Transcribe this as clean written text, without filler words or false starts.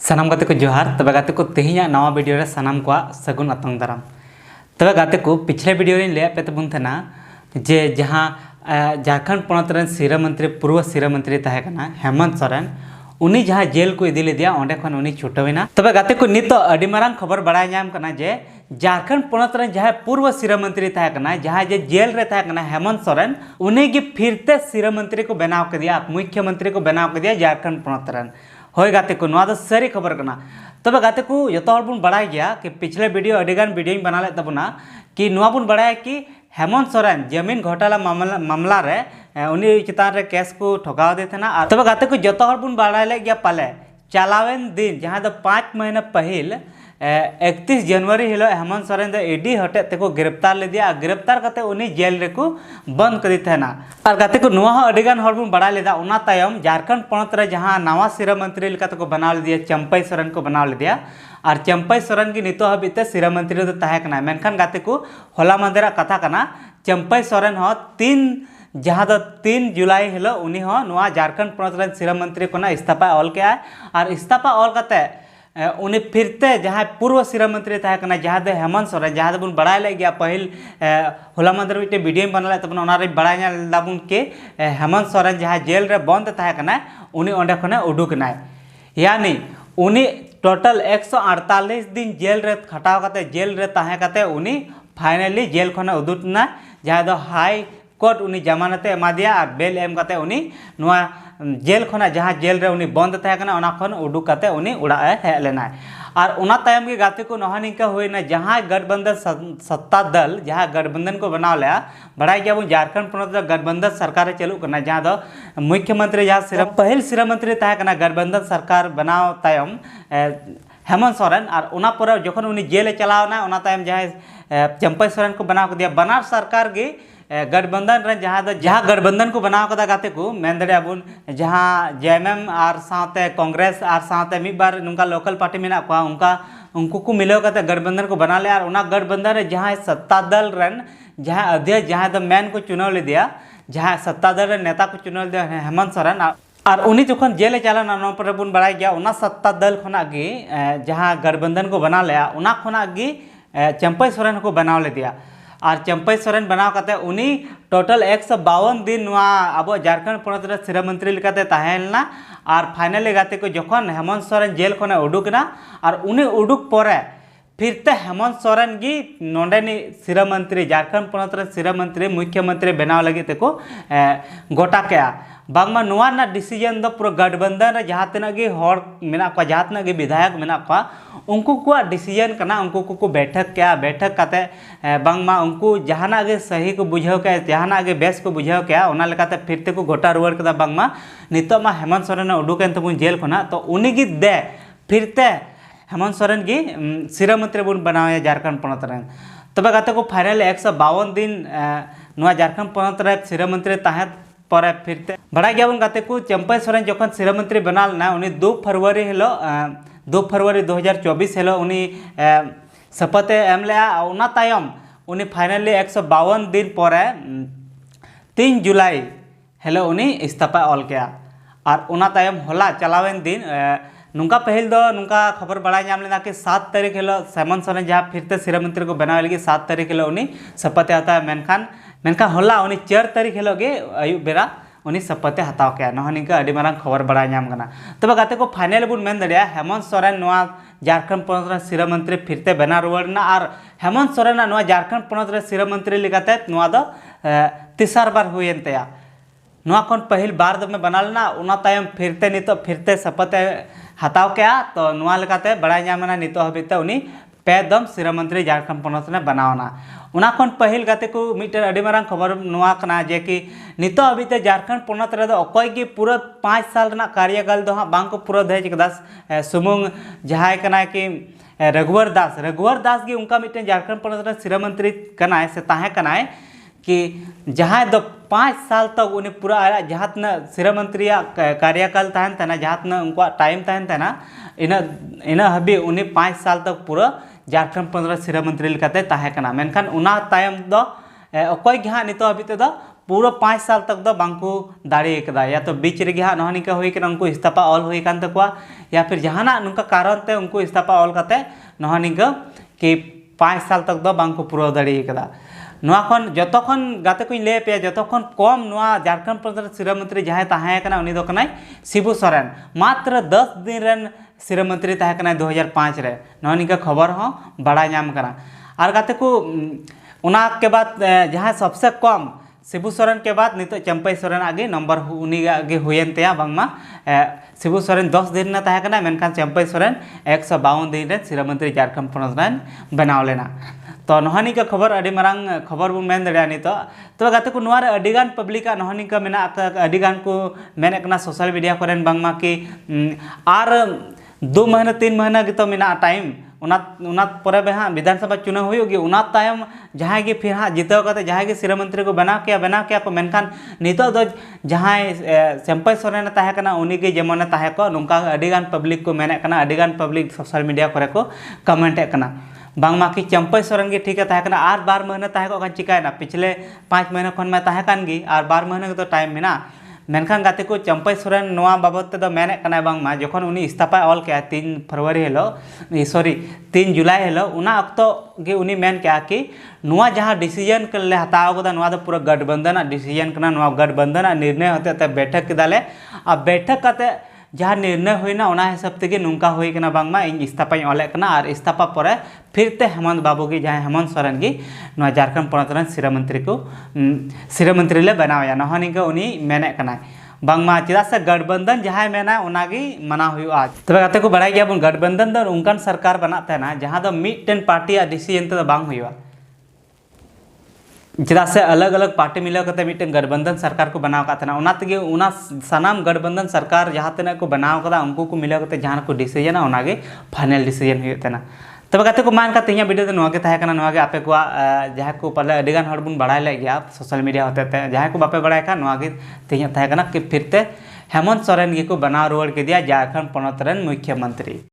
सानाम गाते को जोहार। तबे गाते को तेहिया नवा वीडियो रे सानाम को सगुन अतंग दाराम। तबे गाते को पिछले वीडियो रे ले पे तबुन थना जे जहां झारखंड पनत रन सिरा मंत्री पूर्व सिरा मंत्री तहे कना हेमंत सोरेन उनी जहां जेल को इदी लेदिया ओंडे खन उनी छुटवेना। तबे गाते को नितो अडी मारांग खबर बड़ाय नाम कना जे झारखंड पनत रन जहां पूर्व सिरा मंत्री तहे कना जहां जे जेल रे तहे कना हेमंत सोरेन उनी गी फिरते सिरा मंत्री को बनाव के दिया, मुख्यमंत्री को बनाव के दिया झारखंड पनत रन। होय गाते को नवा सारी खबर करना। तबे गाते को जतो हर बुन बड़ाय गया कि पिछले वीडियो अडिगान वीडियो बना ले तबना कि नवा बुन बड़ाय कि हेमंत सोरेन जमीन घोटाला मामला रे उनी चितान रे केस को ठोकाव दे थना। तबे गाते को जतो हर बुन बड़ाय ले गया पाले चालावेन दिन जहां दो 5 महीना पहिल 31 जनवरी हिलो हेमंत सोरेन दो ईडी हटे तेको गिरफ्तार ले दिया। गिरफ्तार करते उनी जेल रे को बंद कर दी ना। और गाते को नुआ अडिगान हर बुन बड़ा लेदा उना तायम झारखंड पनत रे जहां नवा सिरा मंत्री लेका को बना ले दिया चंपई सोरेन को बना ले दिया। और चंपई सोरेन की नितो हबिते सिरा मंत्री दो तहे कना। मेनखान गाते को होला मंदिरा कथा कना चंपई सोरेन हो 3 जुलाई हिलो उनी हो नुआ झारखंड पनत रे सिरा मंत्री को इस्तीफा ऑल के और इस्तीफा ऑल करते उन्हें फिरते जहाँ पूर्व सिरा मंत्री तहकना जहाँ दे हेमंत सोरेन जहाँ बुन बड़ाय ले गया पहिल होला मंदिर मिट्टे वीडियो बना तब बड़ाय लाबुन के हेमंत सोरेन जहाँ जेल रे बंद तहकना उन्हीं ओंडे खने उडुकना। यानी उन्हीं टोटल 148 दिन जेल रे खटाव करते जेल रे तहे करते उन्हीं फाइनली जेल खने उदुटना जहाँ दो हाई कोर्ट उन्हीं जमानते एमा दिया और बेल एम करते उन्हीं नुआ जेल खना जहाँ जेल रे उन्हीं बंद तहकना उना खन उडुक करते उन्हीं उड़ा हेज लेना। और उना तायम के गाते को नहा निका हुईना जहाँ गठबंधन सत्ता दल जहाँ गठबंधन को बनाव लिया बड़ाई गया झारखंड पनत गठबंधन सरकार चलू करना जहाँ दो मुख्यमंत्री जहाँ सिरा पहिल सिरा मंत्री तहकना गठबंधन सरकार बनाव तायम हेमंत सोरेन और उना पर जखन उन्हीं जेल चलावना उना तायम जहाँ चंपई सोरेन को बनाव दिया बनार सरकार की गठबंधन रे जहाँ गठबंधन को बनाव कदा गाते को मेन दड़े अबुन जहाँ जेएमएम और साथे कांग्रेस और साथे मिद बार नुका लोकल पार्टी मेना को उनको को मिलाव करते गठबंधन को बना ले और उना गठबंधन रे जहाँ सत्ता दल रन जहाँ अध्यक्ष जहाँ द मैन को चुनाव ले दिया जहाँ सत्ता दल नेता को चुनाव दिया हेमंत सोरेन और उन्हीं जखन जेल चलाना नौ पर बुन बड़ाय गया उना सत्ता दल खना गी जहाँ गठबंधन को बना लिया उना खना गी चंपई सोरेन को बनाव ले दिया। और चंपई सोरेन बनाव करते उन्हीं टोटल 152 दिन अब झारखंड पनत रे सिरा मंत्री लेकाते तहेलना और फाइनली गाते को जखन हेमंत सोरेन जेल खने उडुकना और उन्हीं उडुक परे फिरते हेमंत सोरेन की नोंडेनी सिरा मंत्री झारखंड पनत रे सिरा मंत्री मुख्यमंत्री बनाव लगे तेको गोटा के बांगमा नुआ ना डिसीजन दो पूरा गठबंधन रे जहाँ तना गे हर मेना को जहाँ तना गे विधायक मेना को उनको को डिसीजन करना उनको को बैठक क्या बैठक करते बांगमा उनको जहाँ गे सही को बुझाव के जहाँ गे बेस को बुझाव के ओना लेकाते फिरते को गोटा रुआर कदा बांगमा नितो मा हेमंत सोरेन उडुकेन तबुन जेल खना तो उनी गी दे फिरते हेमंत सोरेन की सिरा मंत्री बुन बनावे झारखंड पनत रे। तबे गाते को फाइनल 152 दिन नुआ झारखंड पनत रे सिरा मंत्री तहे पर फिरते बड़ा गया गाते को चंपई सोरेन जखन सिरा मंत्री बना लेना उन्हीं 2 फरवरी हिलो 2 फरवरी 2024 हिलो उन्हीं शपथ एम लिया उना तायम उन्हीं फाइनली 152 दिन पर 3 जुलाई हिलो उन्हीं इस्तीफा ऑल किया। और उना तायम होला चलावेन दिन नुका पहल दो नुका खबर बड़ा नाम लेना कि 7 तारीख हिलो हेमंत सोरेन जहाँ फिरते सिरा मंत्री को बनावे लगी 7 तारीख हिलो उन्हीं शपथ आता है मेनखान होला उन्हीं 4 तारीख हिलो गे अयुब बेरा उन्हीं शपथ हताव के नहनिका अडी मारंग खबर बड़ा नाम करना। तब गाते को फाइनल बुन मेन दड़िया हेमंत सोरेन नुआ झारखंड पनत रे सिरा मंत्री फिरते बना रुआरना और हेमंत सोरेन नुआ झारखंड पनत रे सिरा मंत्री लेकाते नुआ दो तीसर बार हुएन तया नुआ खन पहिल बार दो में बना लेना उना तायम फिरते नितो फिरते शपथ हताव के तो नुआ लेकाते बड़ा नामना नितो हबिते उन्हीं पेदम सिरा मंत्री झारखंड पनत ने बनावना उना खन पहिल गाते को मिटर अडी मारंग खबर नुआ कना जे कि नितो अबिते झारखंड पनत रे अकय की पूरा 5 साल ना कार्यकाल दो बांग को पूरा दहेज कदास सुमुंग जहाय कना कि रघुवर दास की उनका मिटे झारखंड पनत रे सिरा मंत्री कना से ताहे कना कि जहाँ दो 5 साल तक उन्हें पूरा जहाँ तना सिरा मंत्री कार्यकाल तहन तना जहाँ तना उनका टाइम तहन तना इन हबी उन्हें 5 साल तक पूरा झारखंड पनत रे सिरा मंत्री लेकाते ताहे कना। मेनखान उना तायम दो अकय गे हाँ नितो हबी ते दो पूरा 5 साल तक दो बांको दाड़ी कदा या तो बीच रेगे हाँ नहा निका हुई उनको इस्तीफा ऑल हुई कान तकवा या फिर जहाना नुका कारण ते उनको इस्तीफा ऑल करते नहा निका कि 5 साल तक दो बांको पूरा दाड़ी कदा जोतोखन गाते को ले पे जोतोखन कम झारखंड प्रदेश सिरा मंत्री जहाँ तहां उनी दो कनाय शिबू सोरेन मात्र 10 दिन रन सिरा मंत्री तहां 2005 रे नहा निका खबर हो बड़ा नाम करा और गाते को उना के बाद जहाँ सबसे कम शिबू सोरेन के बाद नित चंपई सोरेन आगे नंबर उनी आगे हुएन तेया बांगमा शिबू सोरेन 10 दिन ना तहां मेनखान चंपई सोरेन 152 दिन रे सिरा मंत्री झारखंड प्रदेश रन बनाव लेना तो नहानी का खबर अड़ी मांग खबर बन मेन दड़िया नित तो गाते को नुआर अडिगान पब्लिक नहानी का मेना अडिगान को मेन कना सोशल मीडिया करेन बांगमा कि आर 2 महीना 3 महीना गितो मेना टाइम उना परे बे हाँ विधानसभा चुनाव होगी उना तायम जहाँ गे फिर हाँ जितव करते जहाँ गे सिरा मंत्री को बनाव किया को मेनखान नितो दो जहाँ चंपई सोरेन ताहे कना उनी गे जेमन ताहे को नुका अडिगान पब्लिक को मेने कना अडिगान पब्लिक सोशल मीडिया करे को कमेंट कना बांगमा कि चंपई सोरेन के ठीक है ताहे कना आर 12 महीने ताहे को चिकायना पिछले 5 महीने खन में ताहे कान गी आर 12 महीने तो टाइम मेना मेनखान गाते को चंपई सोरेन नोआ बाबत ते मेने कना बांगमा जखन उनी इस्तीफा ऑल के 3 फरवरी हेलो सॉरी 3 जुलाई हेलो उना अक्तो गे उनी मेन क्या कि नोआ जहाँ डिसीजन ले हताव कदा नोआ दो पूरा गठबंधन डिसीजन कना नोआ गठबंधन निर्णय होते ते बैठक किदाले आ बैठक करते जहाँ निर्णय होना उना हिसाब तेगे नुका हुई कना बांगमा इन इस्तीफाई ऑले कना और इस्तीफा परे फिर ते हेमंत बाबू की जहाँ हेमंत सोरेन की नोआ झारखंड पोनोत रन सिरा मंत्री को सिरा मंत्री ले बनावया नहानी के उनी मेने कना बांगमा चेदा से गठबंधन जहाँ मेना उनागी मना हुआ तबे गाते को बड़ाई गया बन गठबंधन दो उनकान सरकार बनाते ना जहाँ दो मिटन पार्टी डिसीजन ते बांग हुआ चेदा से अलग अलग पार्टी मिला करते मिटन गठबंधन सरकार को बनाव का उना तेगे उना सनाम गठबंधन सरकार जहाँ तेना को बनाव कदा उनको को मिला करते जहाँ को डिसीजन उनागे फाइनल डिसीजन हुआ तब गाते को मान का वीडियो तो नोगे ताहे कना नोगे आपे को जहाँ को पहले अडिगान हड़ बुन बड़ाई ले गया सोशल मीडिया होते थे जहाँ को बापे बड़ाई का नोगे तेज ताहे कना कि फिरते हेमंत सोरेन को बनाव रुआड़ के दिया झारखंड पोनोत रन मुख्यमंत्री।